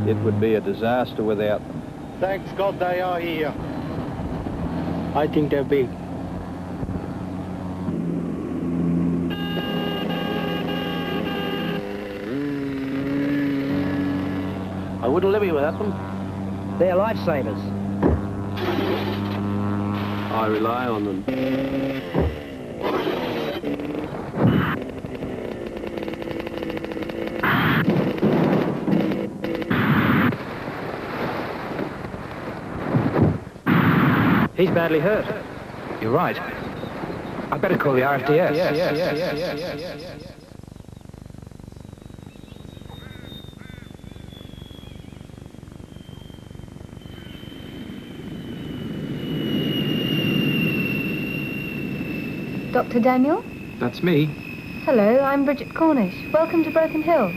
It would be a disaster without them. Thanks God they are here. I think they're big. I wouldn't live here without them. They're lifesavers. I rely on them. He's badly hurt. You're right. I'd better call the RFDS. Dr. Daniel? That's me. Hello, I'm Bridget Cornish. Welcome to Broken Hill.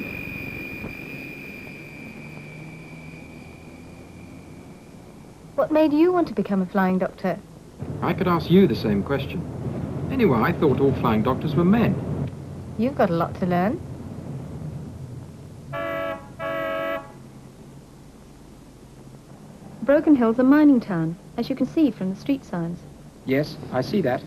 What made you want to become a flying doctor? I could ask you the same question. Anyway, I thought all flying doctors were men. You've got a lot to learn. Broken Hill's a mining town, as you can see from the street signs. Yes, I see that.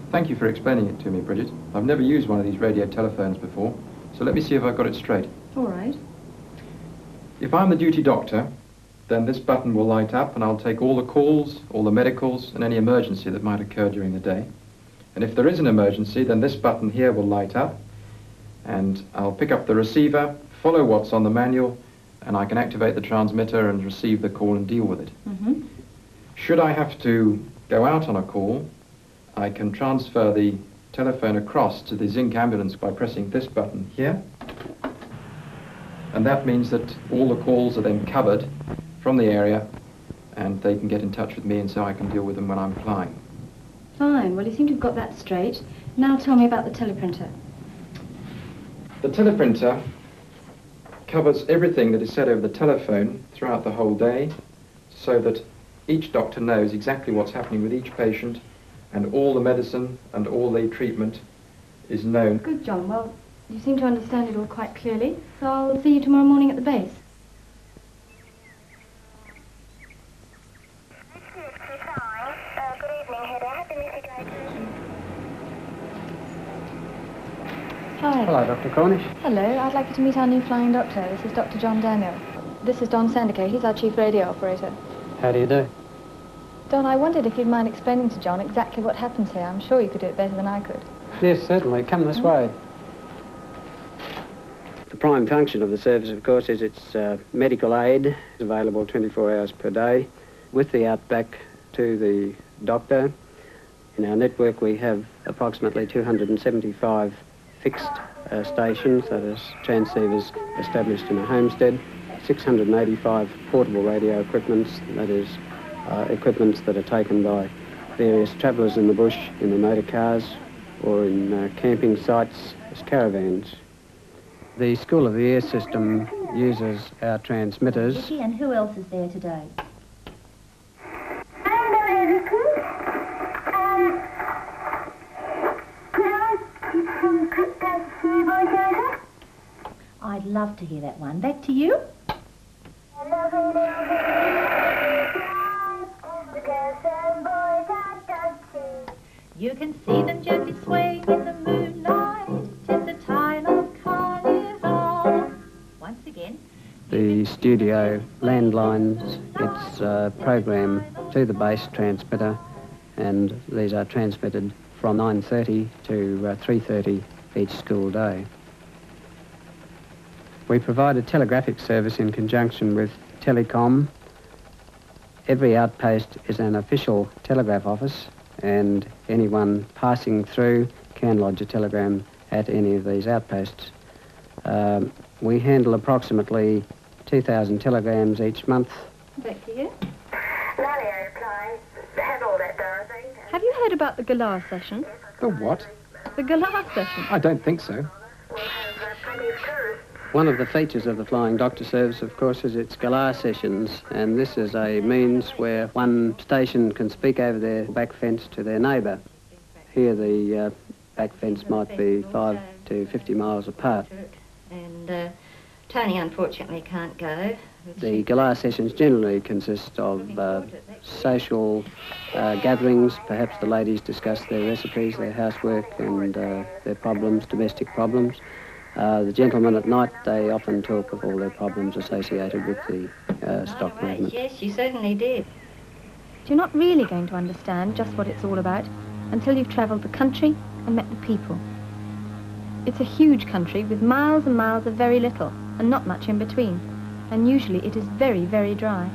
Thank you for explaining it to me, Bridget. I've never used one of these radio telephones before, so let me see if I've got it straight. All right. If I'm the duty doctor, then this button will light up and I'll take all the calls, all the medicals, and any emergency that might occur during the day. And if there is an emergency, then this button here will light up and I'll pick up the receiver, follow what's on the manual, and I can activate the transmitter and receive the call and deal with it. Mm-hmm. Should I have to go out on a call, I can transfer the telephone across to the Zinc ambulance by pressing this button here. And that means that all the calls are then covered from the area and they can get in touch with me and so I can deal with them when I'm flying. Fine. Well, you seem to have got that straight. Now tell me about the teleprinter. The teleprinter covers everything that is said over the telephone throughout the whole day so that each doctor knows exactly what's happening with each patient and all the medicine and all the treatment is known. Good, John. Well, you seem to understand it all quite clearly, so I'll see you tomorrow morning at the base. Hi. Hello, Dr. Cornish. Hello. I'd like you to meet our new flying doctor. This is Dr. John Daniel. This is Don Sandiker. He's our chief radio operator. How do you do? Don, I wondered if you'd mind explaining to John exactly what happens here. I'm sure you could do it better than I could. Yes, certainly. Come this way. The prime function of the service, of course, is its medical aid. It's available 24 hours per day with the outback to the doctor. In our network, we have approximately 275 fixed stations, that is, transceivers established in a homestead, 685 portable radio equipments, that is, equipments that are taken by various travellers in the bush, in the motor cars, or in camping sites as caravans. The School of the Air System uses our transmitters. Vicky, and who else is there today? I'd love to hear that one. Back to you. You can see them gently swaying in the moonlight. 'Tis the time of carnival. Once again. The studio landlines its program to the base transmitter, and these are transmitted from 9:30 to 3:30 each school day. We provide a telegraphic service in conjunction with Telecom. Every outpost is an official telegraph office, and anyone passing through can lodge a telegram at any of these outposts. We handle approximately 2,000 telegrams each month. Back to you. Mario replies, handle that, Dorothy. Have you heard about the Galar session? The what? The Galar session. I don't think so. One of the features of the Flying Doctor Service, of course, is its Galar sessions, and this is a means where one station can speak over their back fence to their neighbour. Here the back fence might be 5 to 50 miles apart. And Tony unfortunately can't go. The Galah sessions generally consist of social gatherings. Perhaps the ladies discuss their recipes, their housework and their problems, domestic problems. The gentlemen at night, they often talk of all their problems associated with the stock movement. Yes, you certainly did. You're not really going to understand just what it's all about until you've travelled the country and met the people. It's a huge country with miles and miles of very little and not much in between. And usually it is very, very dry.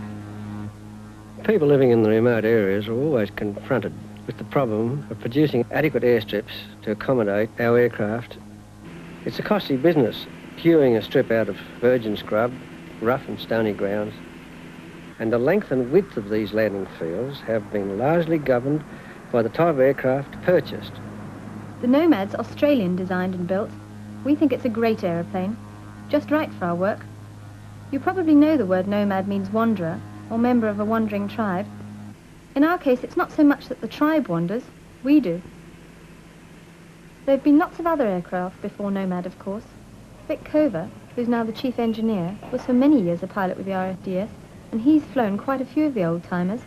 People living in the remote areas are always confronted with the problem of producing adequate airstrips to accommodate our aircraft. It's a costly business, hewing a strip out of virgin scrub, rough and stony grounds, and the length and width of these landing fields have been largely governed by the type of aircraft purchased. The Nomad's Australian designed and built. We think it's a great aeroplane, just right for our work. You probably know the word nomad means wanderer or member of a wandering tribe. In our case, it's not so much that the tribe wanders, we do. There have been lots of other aircraft before Nomad, of course. Vic Cover, who's now the chief engineer, was for many years a pilot with the RFDS, and he's flown quite a few of the old-timers.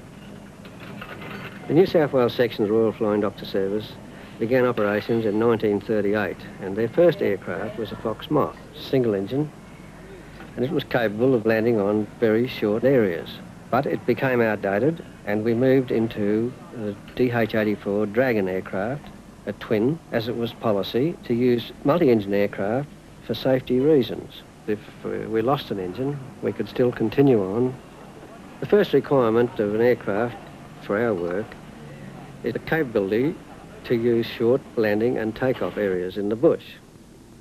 The New South Wales section of the Royal Flying Doctor Service began operations in 1938, and their first aircraft was a Fox Moth, single engine, and it was capable of landing on very short areas. But it became outdated, and we moved into the DH-84 Dragon aircraft, a twin, as it was policy to use multi-engine aircraft for safety reasons. If we lost an engine, we could still continue on. The first requirement of an aircraft for our work is the capability to use short landing and takeoff areas in the bush.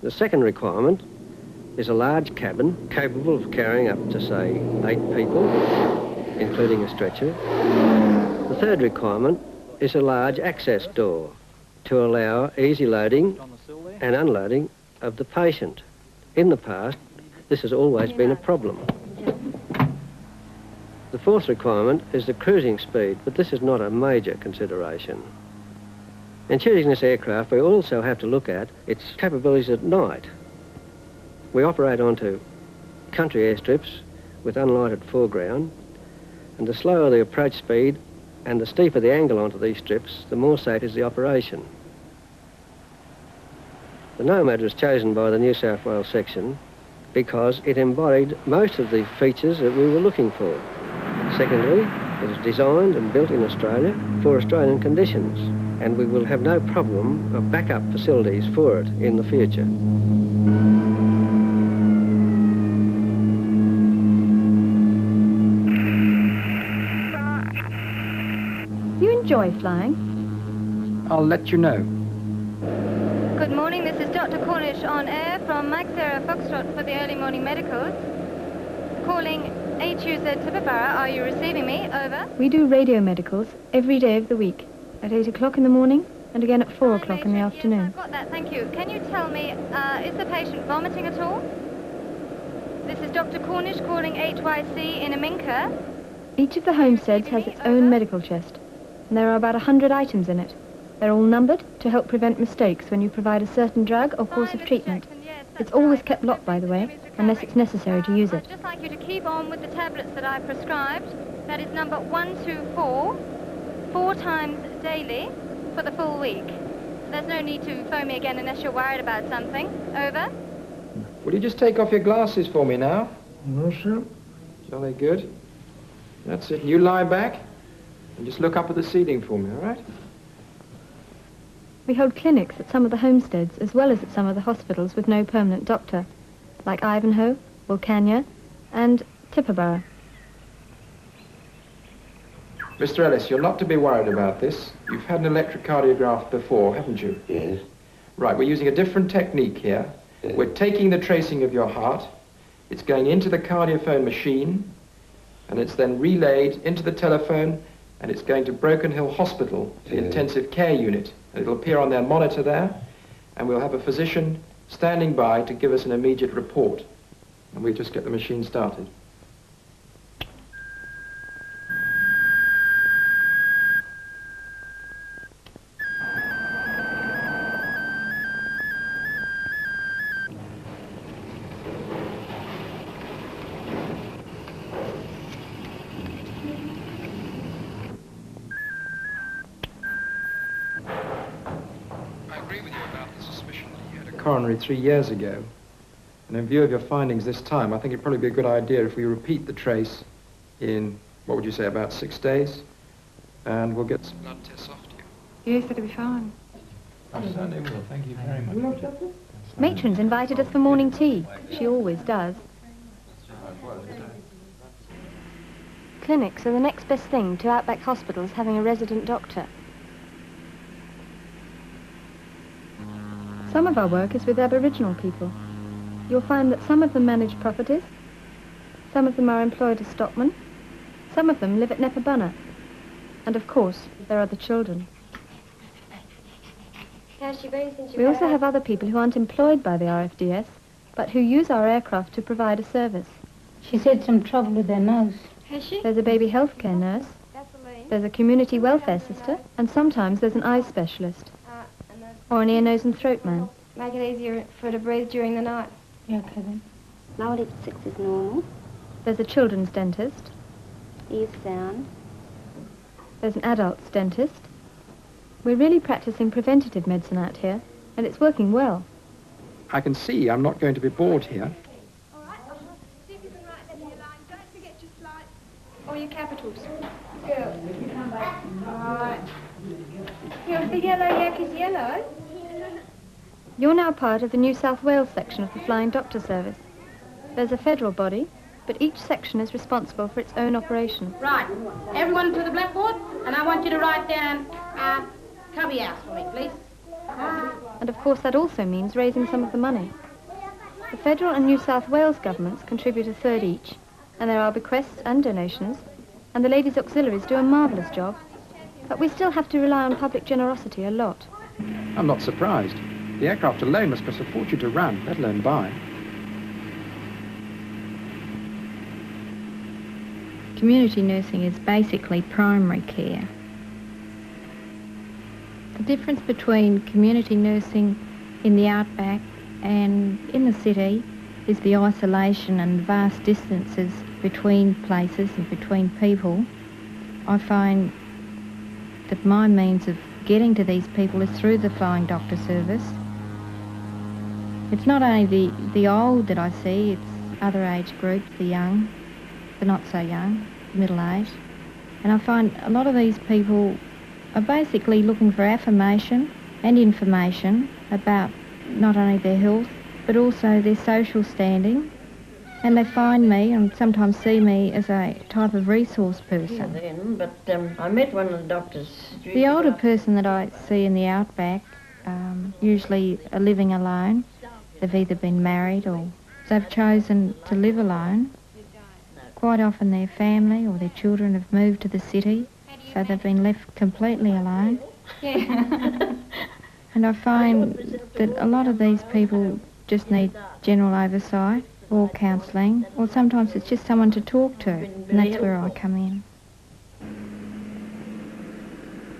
The second requirement is a large cabin capable of carrying up to, say, 8 people, including a stretcher. The third requirement is a large access door to allow easy loading and unloading of the patient. In the past, this has always been a problem. The fourth requirement is the cruising speed, but this is not a major consideration. In choosing this aircraft, we also have to look at its capabilities at night. We operate onto country airstrips with unlighted foreground, and the slower the approach speed and the steeper the angle onto these strips, the more safe is the operation. The Nomad was chosen by the New South Wales section because it embodied most of the features that we were looking for. Secondly, it is designed and built in Australia for Australian conditions, and we will have no problem of backup facilities for it in the future. You enjoy flying? I'll let you know. Good morning, this is Dr. Cornish on air from Mike Sarah Foxtrot for the early morning medicals. Calling HUZ Tibooburra, are you receiving me? Over. We do radio medicals every day of the week, at 8 o'clock in the morning and again at 4 o'clock in the afternoon. Yes, I've got that, thank you. Can you tell me, is the patient vomiting at all? This is Dr. Cornish calling HYC in Aminka. Each of the homesteads has its own medical chest, and there are about 100 items in it. They're all numbered to help prevent mistakes when you provide a certain drug or course of treatment. It's always kept locked, by the way, unless it's necessary to use it. I'd just like you to keep on with the tablets that I've prescribed. That is number 124, 4 times daily for the full week. There's no need to phone me again unless you're worried about something. Over. Will you just take off your glasses for me now? No, sir. Jolly good. That's it. You lie back and just look up at the ceiling for me, all right? We hold clinics at some of the homesteads as well as at some of the hospitals with no permanent doctor, like Ivanhoe, Wilcannia, and Tibooburra. Mr. Ellis, you're not to be worried about this. You've had an electrocardiograph before, haven't you? Yes. Right, we're using a different technique here. Yes. We're taking the tracing of your heart. It's going into the cardiophone machine, and it's then relayed into the telephone, and it's going to Broken Hill Hospital, the Yes. intensive care unit. And it'll appear on their monitor there, and we'll have a physician standing by to give us an immediate report. And we'll just get the machine started. coronary 3 years ago. And in view of your findings this time, I think it'd probably be a good idea if we repeat the trace in, what would you say, about 6 days? And we'll get some blood tests off to you. Yes, that'll be fine. I certainly will. Thank you very much. Matron's invited us for morning tea. She always does. Clinics are the next best thing to outback hospitals having a resident doctor. Some of our work is with Aboriginal people. You'll find that some of them manage properties, some of them are employed as stockmen, some of them live at Nepabunna, and of course, there are the children. We also have other people who aren't employed by the RFDS, but who use our aircraft to provide a service. She's had some trouble with her nose. Has she? There's a baby healthcare nurse, there's a community welfare sister, and sometimes there's an eye specialist, or an ear, nose and throat man. Make it easier for her to breathe during the night. Yeah, okay then. Lower lip 6 is normal. There's a children's dentist. Ears sound. There's an adult's dentist. We're really practicing preventative medicine out here, and it's working well. I can see I'm not going to be bored here. All your capitals. Good. Right. Here's the yellow yak is yellow. You're now part of the New South Wales section of the Flying Doctor Service. There's a federal body, but each section is responsible for its own operation. Right. Everyone to the blackboard, and I want you to write down cubby house for me, please. And of course that also means raising some of the money. The federal and New South Wales governments contribute a third each, and there are bequests and donations, and the ladies' auxiliaries do a marvellous job. But we still have to rely on public generosity a lot. I'm not surprised. The aircraft alone must cost a fortune to run, let alone buy. Community nursing is basically primary care. The difference between community nursing in the outback and in the city is the isolation and vast distances between places and between people. I find that my means of getting to these people is through the Flying Doctor Service. It's not only the old that I see, it's other age groups, the young, the not so young, middle-aged. And I find a lot of these people are basically looking for affirmation and information about not only their health, but also their social standing. And they find me and sometimes see me as a type of resource person. Then, but I met one of the doctors. The older person that I see in the outback usually are living alone. They've either been married or they've chosen to live alone. Quite often their family or their children have moved to the city, so they've been left completely alone. Yeah. And I find that a lot of these people just need general oversight or counselling, or sometimes it's just someone to talk to, and that's where I come in.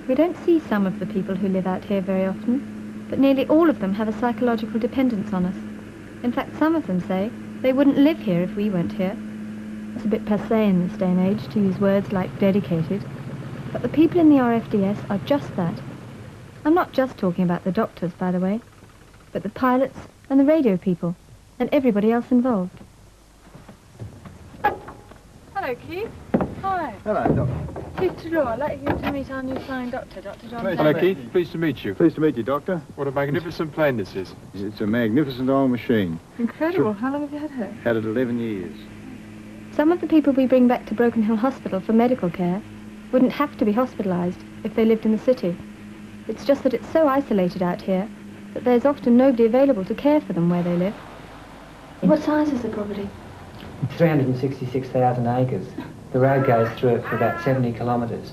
We don't see some of the people who live out here very often, but nearly all of them have a psychological dependence on us. In fact, some of them say they wouldn't live here if we weren't here. It's a bit passé in this day and age to use words like dedicated, but the people in the RFDS are just that. I'm not just talking about the doctors, by the way, but the pilots and the radio people, and everybody else involved. Hello, Keith. Hi. Hello, Doctor. Keith Trelaw, I'd like you to meet our new flying doctor, Dr. John Hello, Talbot. Keith. Pleased to meet you. Pleased to meet you, Doctor. What a magnificent plane this is. It's a magnificent old machine. Incredible. How long have you had her? Had it 11 years. Some of the people we bring back to Broken Hill Hospital for medical care wouldn't have to be hospitalised if they lived in the city. It's just that it's so isolated out here that there's often nobody available to care for them where they live. What size is the property? 366,000 acres. The road goes through it for about 70 kilometres.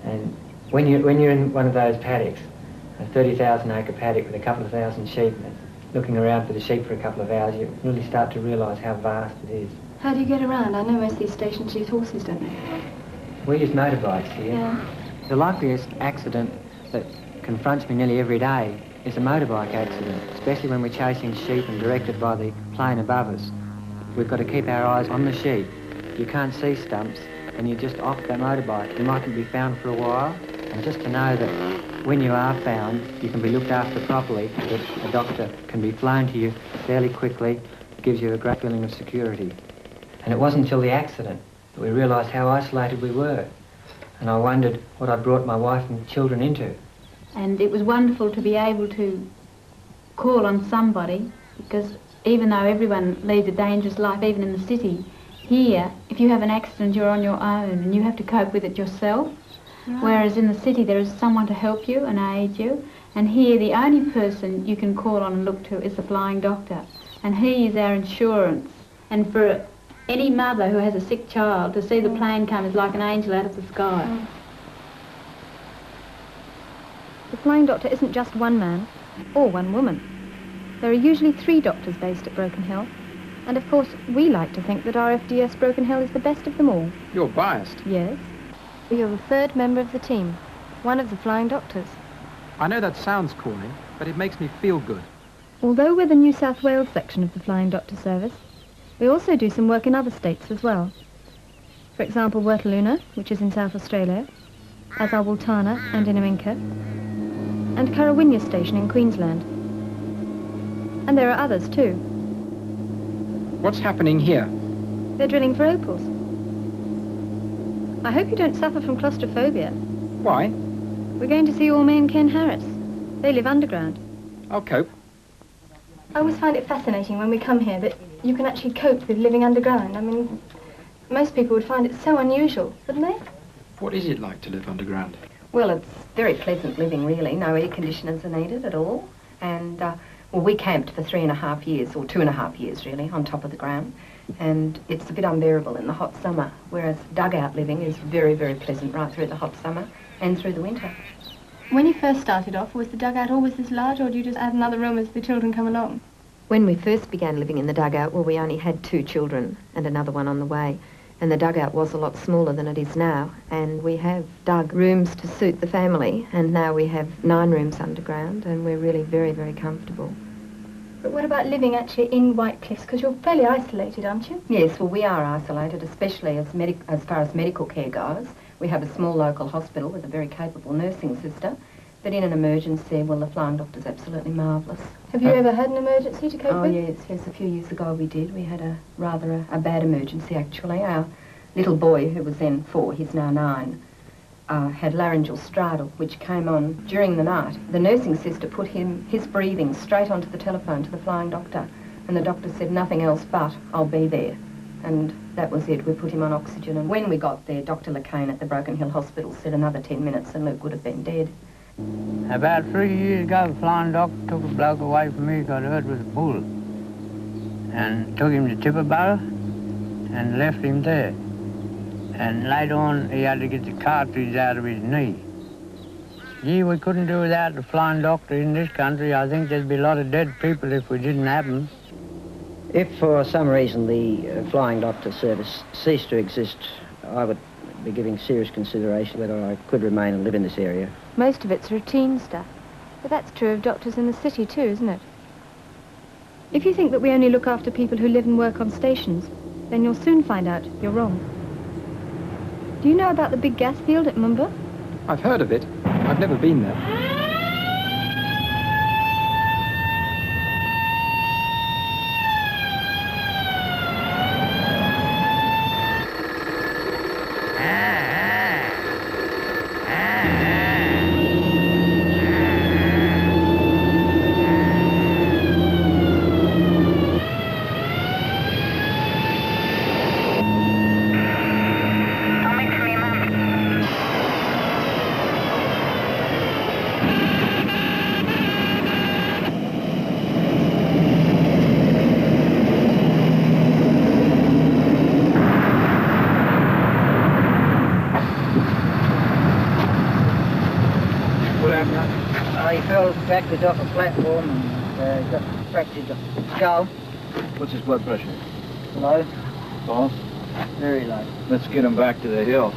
And when you're in one of those paddocks, a 30,000 acre paddock with a couple of thousand sheep, and looking around for the sheep for a couple of hours, you really start to realise how vast it is. How do you get around? I know most of these stations use horses, don't they? We use motorbikes here. Yeah. The likeliest accident that confronts me nearly every day is a motorbike accident, especially when we're chasing sheep and directed by the plane above us. We've got to keep our eyes on the sheep. You can't see stumps, and you're just off that motorbike. You mightn't be found for a while, and just to know that when you are found, you can be looked after properly, that a doctor can be flown to you fairly quickly, gives you a great feeling of security. And it wasn't until the accident that we realised how isolated we were. And I wondered what I'd brought my wife and children into. And it was wonderful to be able to call on somebody, because even though everyone leads a dangerous life, even in the city, here, if you have an accident, you're on your own and you have to cope with it yourself. Right. Whereas in the city, there is someone to help you and aid you. And here, the only person you can call on and look to is the flying doctor. And he is our insurance. And for any mother who has a sick child, to see the plane come is like an angel out of the sky. The Flying Doctor isn't just one man or one woman. There are usually 3 doctors based at Broken Hill. And of course, we like to think that RFDS Broken Hill is the best of them all. You're biased. Yes. You're the 3rd member of the team, one of the Flying Doctors. I know that sounds corny, but it makes me feel good. Although we're the New South Wales section of the Flying Doctor Service, we also do some work in other states as well. For example, Werteluna, which is in South Australia, Azawultana and Inaminka, and Currawinya Station in Queensland. And there are others too. What's happening here? They're drilling for opals. I hope you don't suffer from claustrophobia. Why? We're going to see Orme and Ken Harris. They live underground. I'll cope. I always find it fascinating when we come here that you can actually cope with living underground. I mean, most people would find it so unusual, wouldn't they? What is it like to live underground? Well, it's very pleasant living, really. No air conditioners are needed at all. And, well, we camped for 3.5 years, or 2.5 years, really, on top of the ground. And it's a bit unbearable in the hot summer, whereas dugout living is very, very pleasant right through the hot summer and through the winter. When you first started off, was the dugout always this large, or do you just add another room as the children come along? When we first began living in the dugout, well, we only had 2 children and another one on the way. And the dugout was a lot smaller than it is now. And we have dug rooms to suit the family, and now we have 9 rooms underground, and we're really very, very comfortable. But what about living actually in White Cliffs? Because you're fairly isolated, aren't you? Yes, well, we are isolated, especially as far as medical care goes. We have a small local hospital with a very capable nursing sister, but in an emergency, well, the Flying Doctor's absolutely marvellous. Have you ever had an emergency to cope with? Oh, yes, a few years ago we did. We had a rather bad emergency, actually. Our little boy, who was then 4, he's now 9, had laryngeal straddle, which came on during the night. The nursing sister put his breathing straight onto the telephone to the Flying Doctor, and the doctor said nothing else but, "I'll be there." And that was it. We put him on oxygen, and when we got there, Dr. LeCane at the Broken Hill Hospital said another 10 minutes and Luke would have been dead. About 3 years ago, the Flying Doctor took a bloke away from me because I heard it was a bull, and took him to Tibooburra and left him there. And later on, he had to get the cartridge out of his knee. Gee, we couldn't do without the Flying Doctor in this country. I think there'd be a lot of dead people if we didn't have him. If for some reason the Flying Doctor service ceased to exist, I would be giving serious consideration whether I could remain and live in this area. Most of it's routine stuff. But that's true of doctors in the city too, isn't it? If you think that we only look after people who live and work on stations, then you'll soon find out you're wrong. Do you know about the big gas field at Mumba? I've heard of it. I've never been there. He fell backwards off a platform and got fractured the skull. What's his blood pressure? Low. Oh? Very low. Let's get him back to the hill.